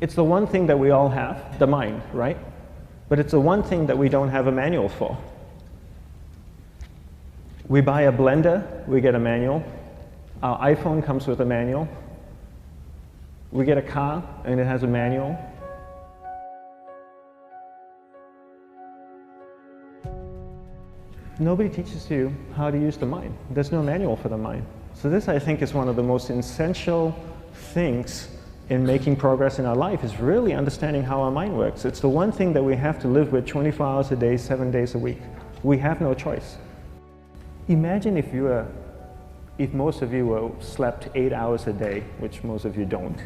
It's the one thing that we all have, the mind, right? But it's the one thing that we don't have a manual for. We buy a blender, we get a manual. Our iPhone comes with a manual. We get a car and it has a manual. Nobody teaches you how to use the mind. There's no manual for the mind. So this, I think, is one of the most essential things in making progress in our life, is really understanding how our mind works. It's the one thing that we have to live with 24 hours a day, 7 days a week. We have no choice. Imagine if most of you slept 8 hours a day, which most of you don't.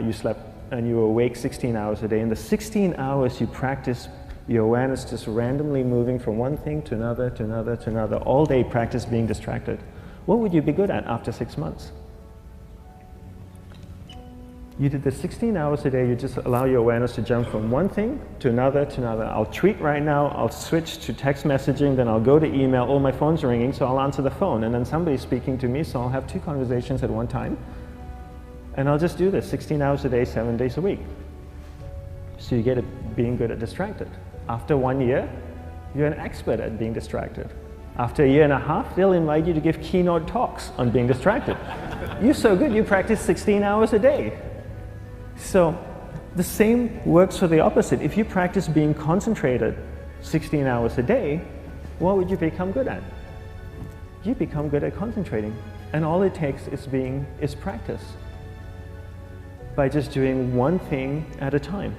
You slept and you were awake 16 hours a day. In the 16 hours you practice your awareness just randomly moving from one thing to another, to another, to another. All day practice being distracted. What would you be good at after 6 months? You did the 16 hours a day, you just allow your awareness to jump from one thing to another to another. I'll tweet right now, I'll switch to text messaging, then I'll go to email. Oh, my phone's ringing, so I'll answer the phone. And then somebody's speaking to me, so I'll have 2 conversations at one time. And I'll just do this 16 hours a day, 7 days a week. So you get it being good at distracted. After 1 year, you're an expert at being distracted. After a year and a half, they'll invite you to give keynote talks on being distracted. You're so good, you practice 16 hours a day. So the same works for the opposite. If you practice being concentrated 16 hours a day, what would you become good at? You become good at concentrating. And all it takes is practice. By just doing one thing at a time.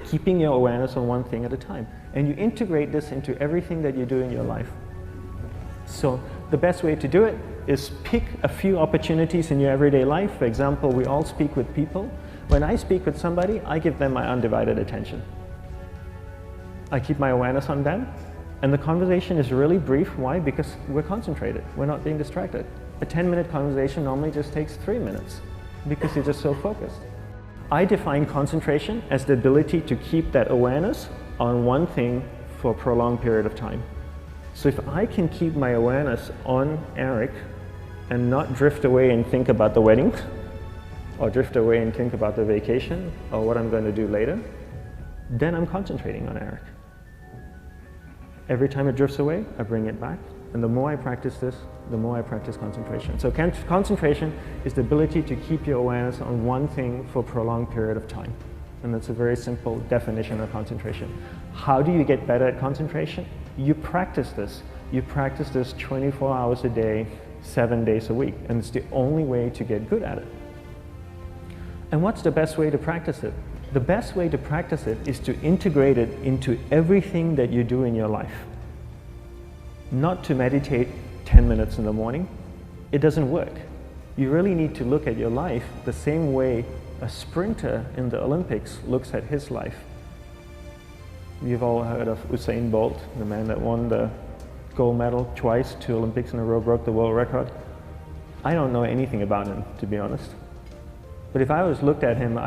Keeping your awareness on one thing at a time. And you integrate this into everything that you do in your life. So the best way to do it is pick a few opportunities in your everyday life. For example, we all speak with people. When I speak with somebody, I give them my undivided attention. I keep my awareness on them, and the conversation is really brief. Why? Because we're concentrated. We're not being distracted. A 10-minute conversation normally just takes 3 minutes because you're just so focused. I define concentration as the ability to keep that awareness on one thing for a prolonged period of time. So if I can keep my awareness on Eric and not drift away and think about the wedding, or drift away and think about the vacation, or what I'm going to do later, then I'm concentrating on Eric. Every time it drifts away, I bring it back. And the more I practice this, the more I practice concentration. So concentration is the ability to keep your awareness on one thing for a prolonged period of time. And that's a very simple definition of concentration. How do you get better at concentration? You practice this. You practice this 24 hours a day, 7 days a week. And it's the only way to get good at it. And what's the best way to practice it? The best way to practice it is to integrate it into everything that you do in your life. Not to meditate 10 minutes in the morning. It doesn't work. You really need to look at your life the same way a sprinter in the Olympics looks at his life. You've all heard of Usain Bolt, the man that won the gold medal twice, 2 Olympics in a row, broke the world record. I don't know anything about him, to be honest. But if I was looked at him,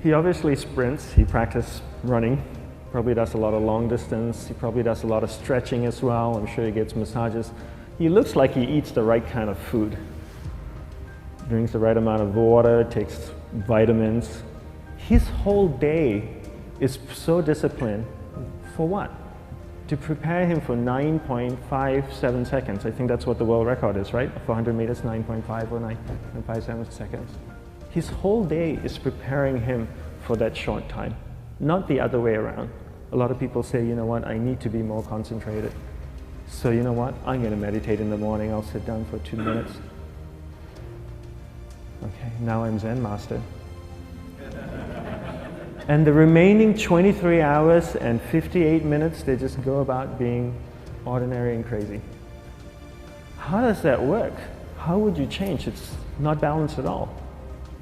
he obviously sprints, he practices running, probably does a lot of long distance, he probably does a lot of stretching as well, I'm sure he gets massages. He looks like he eats the right kind of food. Drinks the right amount of water, takes vitamins. His whole day is so disciplined. For what? To prepare him for 9.57 seconds. I think that's what the world record is, right? For 100 meters, 9.5 or 9.57 seconds. His whole day is preparing him for that short time, not the other way around. A lot of people say, you know what, I need to be more concentrated. So you know what, I'm going to meditate in the morning, I'll sit down for 2 minutes. Okay, now I'm Zen master. And the remaining 23 hours and 58 minutes, they just go about being ordinary and crazy. How does that work? How would you change? It's not balanced at all.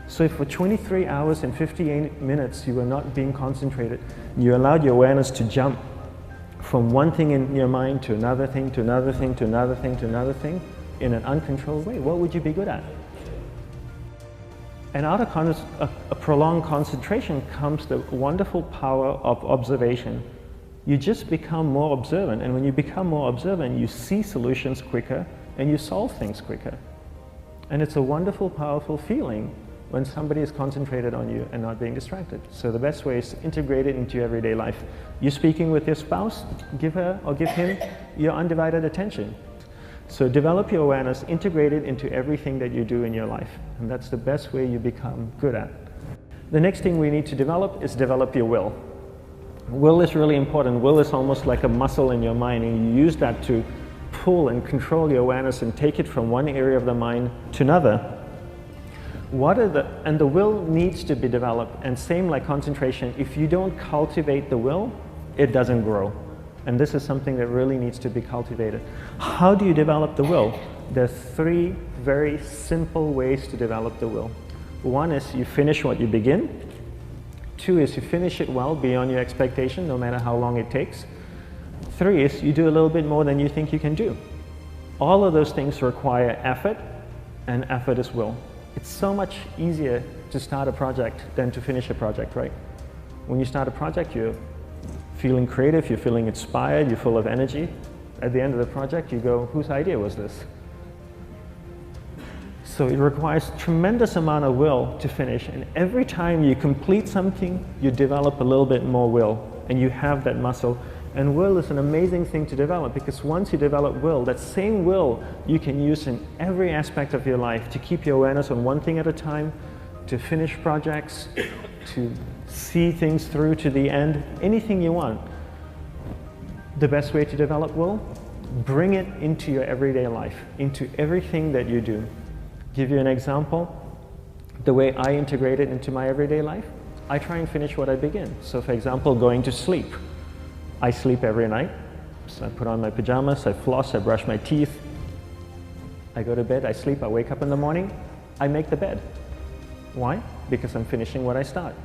So if for 23 hours and 58 minutes you were not being concentrated, you allowed your awareness to jump from one thing in your mind to another thing, to another thing, to another thing, to another thing, in an uncontrolled way, what would you be good at? And out of a prolonged concentration comes the wonderful power of observation. You just become more observant, and when you become more observant, you see solutions quicker and you solve things quicker. And it's a wonderful, powerful feeling when somebody is concentrated on you and not being distracted. So the best way is to integrate it into your everyday life. You're speaking with your spouse, give her or give him your undivided attention. So develop your awareness, integrate it into everything that you do in your life. And that's the best way you become good at. The next thing we need to develop is develop your will. Will is really important. Will is almost like a muscle in your mind, and you use that to pull and control your awareness and take it from one area of the mind to another. And the will needs to be developed, and same like concentration, if you don't cultivate the will, it doesn't grow. And this is something that really needs to be cultivated. How do you develop the will? There's 3 very simple ways to develop the will. 1 is you finish what you begin. 2 is you finish it well beyond your expectation, no matter how long it takes. 3 is you do a little bit more than you think you can do. All of those things require effort, and effort is will. It's so much easier to start a project than to finish a project, right? When you start a project, you're feeling creative, you're feeling inspired, you're full of energy. At the end of the project, you go, whose idea was this? So it requires tremendous amount of will to finish, and every time you complete something, you develop a little bit more will, and you have that muscle. And will is an amazing thing to develop, because once you develop will, that same will you can use in every aspect of your life to keep your awareness on one thing at a time, to finish projects, to see things through to the end, anything you want. The best way to develop will? Bring it into your everyday life, into everything that you do. Give you an example. The way I integrate it into my everyday life, I try and finish what I begin. So for example, going to sleep. I sleep every night, so I put on my pajamas, I floss, I brush my teeth, I go to bed, I sleep, I wake up in the morning, I make the bed. Why? Because I'm finishing what I start.